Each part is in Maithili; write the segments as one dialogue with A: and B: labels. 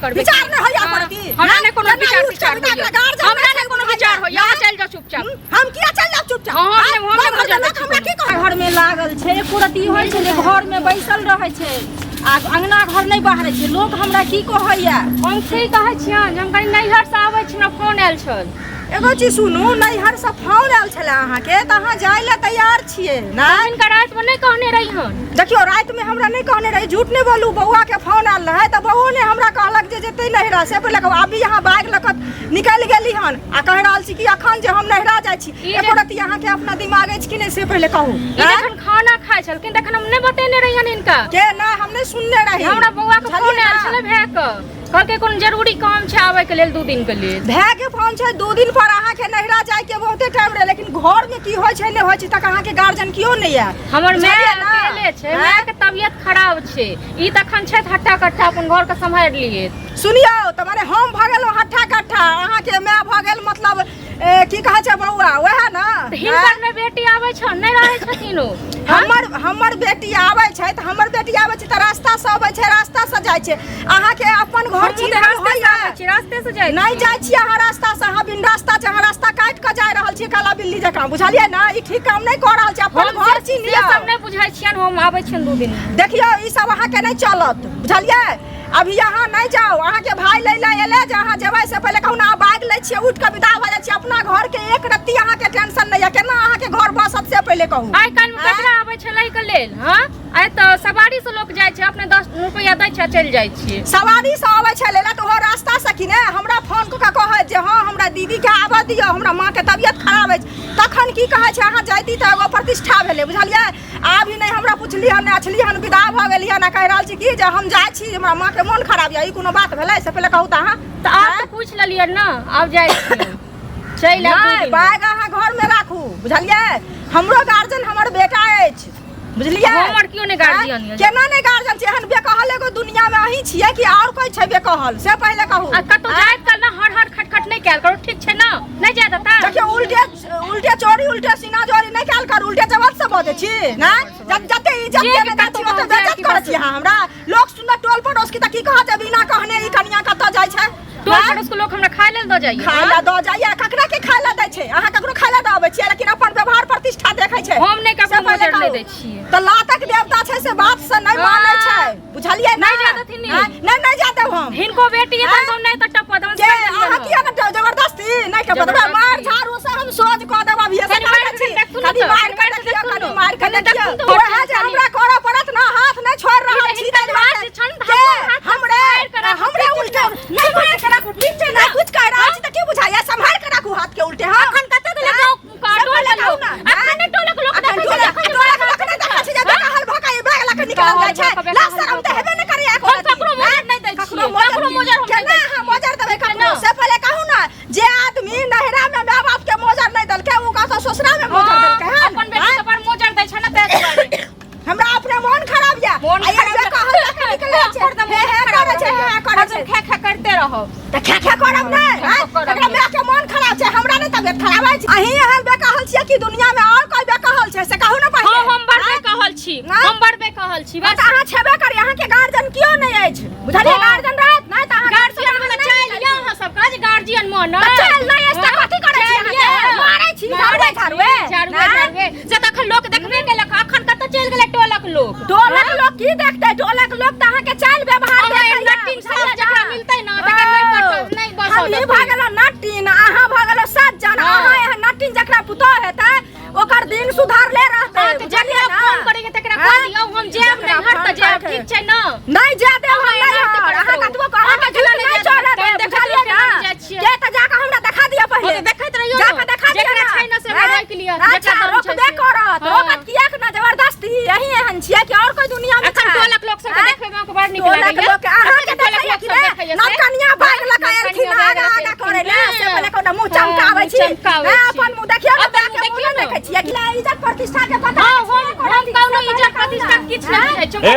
A: करबे
B: विचार न होया पड़ती
A: हमरा ने कोनो विचार हो या चल जा चुपचाप
B: हम किया चल जा चुपचाप
A: हमरा
B: की कह
C: घर में लागल छै कुरती होय छै घर में बैसल रहै छै आ अंगना घर नहीं बाहर छै लोग हमरा की कहैया
A: हम से कहै छियै हम कहीं नैहर से आबै छी ना फोन आयल छल
B: एगो चीज सुनू नैहर से फोन आयल छले अहाँ के त अहाँ जाय ले तैयार छियै ना
A: इनका रात में नहीं कहने रही हन
B: देखियो रात में हमरा नहीं कहने रही झूठ नहीं बोलू बउआ के फोन आयल रहे त बउओ ने हमरा कहलक जे जेते नैहरा से पहिले अभी यहाँ बाइक लकत निकल गेली हन आ कह रहल छी कि अखन जे हम नैहरा जाय छी एको रति अहाँ के अपना दिमाग अछि कि नहीं से पहिले कहू
A: एखन खाना खाय छलखिन तखन हम नहीं बतेने रही हन इनका
B: के ना हम नहीं सुनने रही
A: हमरा बउआ के फोन आयल छले भे के कहलके कोन जरूरी काम छै आवे के लेल 2 दिन के लिए
B: भे के फोन छै 2 दिन पर अहाँ के नैहरा जाय के बहुते टाइम रहे लेकिन घर में की होय छै नहीं होय छै तक अहाँ के गार्जियन कियो नहीं है
A: हमर माय अकेले छै माय के तबियत खराब छै ई तखन छै हट्टा कट्टा अपन घर के संभाल लिए
B: सुनियो तुम्हारे हम भगेलो हट्टा कट्टा अहाँ के माय भगेल मतलब की कहै छै बउआ ओहे ना
A: हिनकर में बेटी आबै छ नहीं रहै छथिन ओ
B: हमर बेटी आबै छै त हमर बेटी आबै छै त रास्ता से आबै छै रास्ता से जाय छै अहाँ के अपन घर
A: रास्ते से जाय
B: नहीं जाय छी अहाँ रास्ता से अहाँ बिन रास्ता छै अहाँ रास्ता काट के जाय रहल छी काला बिल्ली जकां बुझलियै ना ई ठीक काम नहीं क रहल छी अपन घर चिन्ह
A: सब नहीं बुझाय छियन हम आबै छियन 2 दिन
B: देखियो ई सब अहाँ के नहीं चलत बुझलियै अभी यहाँ नहीं जाओ अहाँ के भाई ले एले जे अहाँ जेबै से पहले कहू ना बाइक ले छियै उठ के विदा भ जाय छी अपना घर के एक रत्ती अहाँ के टेंशन नहीं है केना अहाँ के घर बसत से पहले कहू
A: आइ काल में कचरा आबै छै लै के लेल हां आइ त सवारी से लोग जाय छै अपने 10 रुपया दै छै चल जाय छी
B: सवारी से आबै छै लेला तो हो रास्ता से कि ने हमरा फोन क के कहै जे हां हमरा दीदी के आबा दियो हमरा मां के तबियत खराब है तखन की कहै छै अहाँ जायती त एगो प्रतिष्ठा भेले बुझलियै आभी नहीं हमरा पुछली हन अछली हन विदा भ गेली हन कह रहल छी कि जे हम जाय छी हमरा मां के मन खराब या ई कोनो बात भेलै से पहले कहू त अहाँ
A: त आप तो पूछ लेलियै ना अब जाय छी चल
B: आ बैग अहाँ घर में राखू बुझलियै हमरो गार्जियन हमर बेटा अछि बुझलियै
A: हमर क्यों ने गार्जियन है
B: केना ने गार्जियन छै एहन बेकहल एगो दुनिया में अही छियै कि और कोई छै बेकहल से पहले कहू
A: आ कतो जाय कल ना हर खटखट नहीं कैल करो ठीक छै ना नहीं जाय देता
B: देखियो उल्टे चोरी उल्टे सीना चोरी नहीं कैल कर उल्टे जवाब से बजे छी ना जते इज्जत देबे त ओते बेइज्जत कर छी हमरा लोग सुनत टोल पड़ोस की त की कह छै बिना कहने ई कनिया कत जाय छै
A: टोल पड़ोस के लोग हमरा खाय लेल द जाइए
B: खायला द जाइए ककरा के खायला दै छै अहाँ ककरो खायला दबै छियै लेकिन अपन व्यवहार प्रतिष्ठा देखै छै
A: हम नहीं ककरो नजर नहीं दै छियै
B: त लातक देवता छै से बात से नहीं मानै छै बुझलियै
A: नहीं जादथिन
B: नहीं जाते हम
A: हिनको बेटी है तो नहीं त टप दम
B: के अहाँ किया न जबरदस्ती नहीं के बतबा मार झाड़ू से हम सोच क देब अभी से कहै छी कनी मार के देखियो कनी मार के देखियो ओहे जे हमरा करऽ पड़त ना हाथ नहीं छोड़ रहल छी हमरे उल्टे नहीं मार के राखू ठीक छै ना कुछ कह रहल छी त की बुझाइया संभाल के राखू हाथ के उल्टे हां अखन कते देले काटो लगाऊ ना अखन टोलक लोक देखै छी जे बेकहल भकाई बैग ला के निकल जाय छै ला शरम त हेबे न करे एको
A: ककरो मोजर नहीं दै छियै ककरो मोजर हम
B: केना हां मोजर देबै ककरो से पहले कहू ना जे आदमी नहरा में माय बाप के मोजर नहीं दलके उ कहत ससुरा में मोजर दलके है
A: अपन बेटी के पर मोजर दै छै ना ते दुआरे
B: हमरा अपने मन खराब या आइया बेकहल ला के निकल जाय छै करे छै
A: खा करते रहो
B: त खा करब नै एकरा माय के मन खराब छै हमरा नै तबियत खराब है अही एहन बेकहल छियै कि दुनिया में और कोई बेकहल छै से कहू ना पहिले
A: हम बड़ बेकहल छी हम बड़ बेकहल छी
B: बस अहाँ छेबे करी अहाँ के गार्जियन कियो नै अछि बुझलियै गार्जियन रहत नै त अहाँ
A: गार्जियन में चल लिया अहाँ सब काज गार्जियन मन
B: चल नै अछि त कथि करै छी अहाँ मारै छी
A: झाड़ुए जे तखन लोक देखबे केलक अखन कत चल गेलै टोलक लोक
B: की देखतै टोलक लोक त अहाँ के चाल व्यवहार देखै
A: नट्टीन साला जकरा मिलतै ना तकर नहीं बस
B: हम ई भागलो नट्टीन अहाँ भागलो सज्जन अहाँ एहन नट्टीन जकरा पुतो हेतै ओकर दिन सुधारले रहतै
A: जकरा फोन करेंगे तकरा कह दियौ हम जेब नहीं हट त जेब ठीक छै ना
B: नहीं जा दे हम नहीं अहाँ कतबो अहाँ के झूठ नहीं चलत देखलिए ना के त जाके हमरा देखा दियो पहिले
A: देखैत रहियो
B: जाके देखा दियो
A: जकरा छै ना से हमरा राख लिया
B: जकरा रोक दे करत रोकत किया के ना जबरदस्ती यही एहन छियै कि और कोई दुनिया में
A: अखन टोलक लोक सब देखबे में के बड़ नीक लागै
B: टोलक अहाँ के देखैया कि ना कन्या भाग लगा एलखिन आगा करे ले से पहले कोना मुंह चमकाबै छी अपन मुंह देखियो ना देखियो देखै छियै कि इज्जत प्रतिष्ठा के पता
A: हम कौनो इज्जत प्रतिष्ठा किछ नहीं छै
D: ए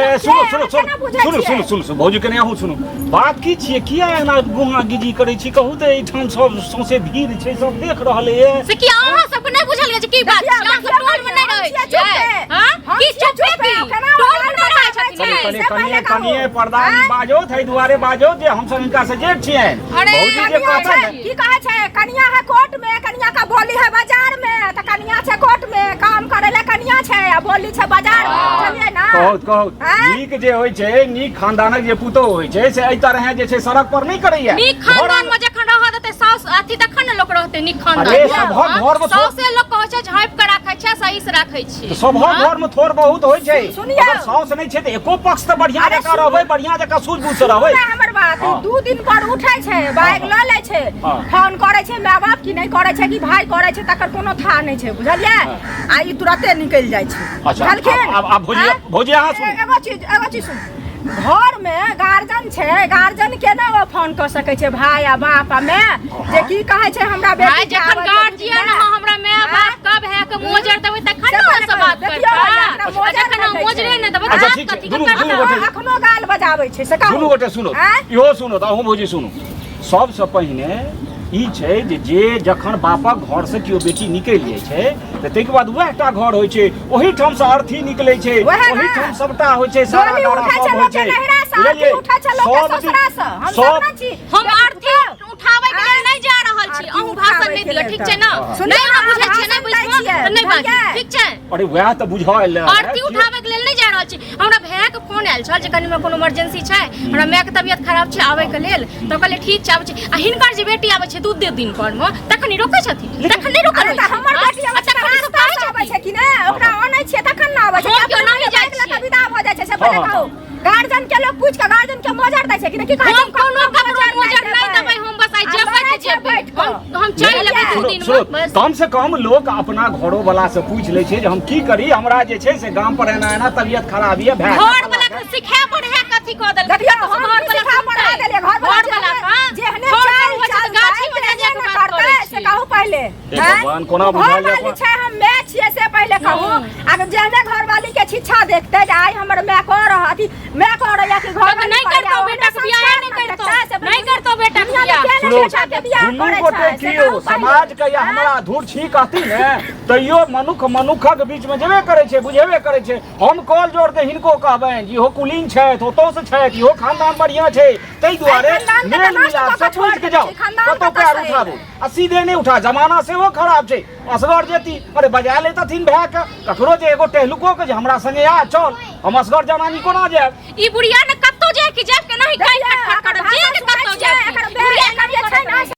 D: सुनो भौजी कने आहू सुनो बात की छियै किया एना गुहा गिजी करै छी कहू त एठाम सब सौंसे भीड़ छै सब देख रहल है
A: से कि अहाँ सब नहीं बुझल छै की बात छै अहाँ सब टोल में नहीं रहै छै हां की चुपे की टोल में नहीं रहै छै
D: कने कने कने पर्दानी बाजो थई दुआरे बाजो जे हम सब इनका से जेठ छिए भौजी जे कहता है
B: की कहै छै कनिया है कोर्ट में, कनिया का बोली है बाजार में, त कनिया छै कोर्ट में काम करे ले कनिया छै आ बोली छै बाजार में, चलिए ना
D: कहत नीक जे होय छै, नीक खानदानक जे पुतो होय छै से एहि तरह जे छै सड़क पर नहीं करैया।
A: नीक खानदान में जखन रहत त साउस अथी तखन न लोक रहते नीक खानदान।
D: अरे सब घर में
A: साउस से लोक कहै छै झाँप के राखै छै, सही से राखै छै।
D: सब घर में थोड़ बहुत होय छै,
B: सुनिए
D: अगर साउस नहीं छै त एको पक्ष त बढ़िया जका रहबै, बढ़िया जका सूझबूझ से रहबै।
B: हमर बात 2 दिन पर उठै छै, बाइक ल लै छै, फोन करै छै माय बाप की नहीं करै छै कि भाई करै छै तकर कोनो था नहीं छै, बुझलियै? आ ई तुरते निकल जाइ छै।
D: अच्छा अब भौजी अहाँ सुन
B: एगो चीज सुन, घर में गार्जियन छै, गार्जियन के ना वो फोन कर सकै छै भाई आ बाप आ माय जे की कहै छै हमरा बेटी
A: भाई जखन गार्जियन हमरा माय बाप कब है के मोजर देबै तखन न से बात करता। जखन मोजरे न देबै त बात कथि करता?
B: अखनो गाल बजाबै छै से कहू।
D: दुनू गोटे सुनो, इहो सुनो त अहूँ भौजी सुनू। सबसँ पहिने ई छै जे जखन बापक घर से केओ बेटी निकलि जाइ छै त तैके बाद वएह टा घर होइ छै, ओही ठाम से अर्थी निकलै छै, ओही ठाम सबटा होइ छै, सारा गारा सब होइ छै। बुझलियै?
A: हम अर्थी उठाबै के लेल नहीं जा रहल छी, अहूँ भाषण नहीं दियौ, ठीक छै न? नहीं हम बुझै छियै, नहीं बुझबो त नहीं बाजी, ठीक छै?
D: अरे वएह त बुझाइल
A: अर्थी उठाबै के लेल नहीं जा रहल छी। हमरा भाय के फोन आयल छल जे कनी में कोनो इमरजेंसी छै, हमरा माय के तबियत खराब छै आबै के लेल, त कहले ठीक छै आबै छै। आ हिनकर जे बेटी आबै छै 2 दिन पर में तखन नहीं रोकै छथिन, तखन नहीं रोकै छै।
B: हमर बेटी आबै छै कि नै ओकरा आनै छै तखन न आबै छै,
A: हम क्यों नहीं जाइ छी?
B: त विदा भ जाइ छै से पहिले कहू। गार्जियन के लोग पूछ के गार्जियन के मोजर दै छै कि नहीं? की कहै
A: हम कोनो ककरो मोजर नहीं देबै, हम बस आइ जेबै त जेबै, हम चलि लेबै 2 दिन में बस।
D: कम से कम लोग अपना घरो वाला से पूछ ले छै जे हम की करी, हमरा जे छै से गांव पर एना तबियत खराब ये भै
A: घर वाला के सिखा पढ़े कथि क देल?
B: देखियो हम सिखा पढ़ा देलिए घर वाला जेहने चाल गाछी में जा के बात करे से कहू पहले।
D: भगवान कोना बुझाइल
B: वाली छै हम मैं छियै से पहले कहू। अगर जेहने घर वाली के शिक्षा देखते जे आइ हमर मैं कह रहा थी, मैं कह रहा कि घर
A: नहीं करतो बेटा के बियाह नहीं करतो बेटा के बियाह।
D: दुनू गोटे कियो समाज के या हमरा धूर छी कहती ने तैयो मनुखक बीच में जेबे करे छै, बुझेबे करे छै। हम कॉल जोड़ के हिनको कहबैन जी हो कुलीन छै, ओतो से छै, इहो खानदान बढ़िया छै, तै दुआरे मेल मिलाप सब पूछ के जाओ, कतो पैर उठाबो आ सीधे नहीं उठा। जमाना से वो खराब छै, असगर जेती अरे बजा लेतथिन भै के ककरो जे एगो टहलुको के जे हमरा संगे आ चल, हम असगर जनानी कोना जाब?
A: ई बुढ़िया ने कत्तो जाय कि जाब के नहीं कहि खटखट करब, जे के कत्तो जाब? बुढ़िया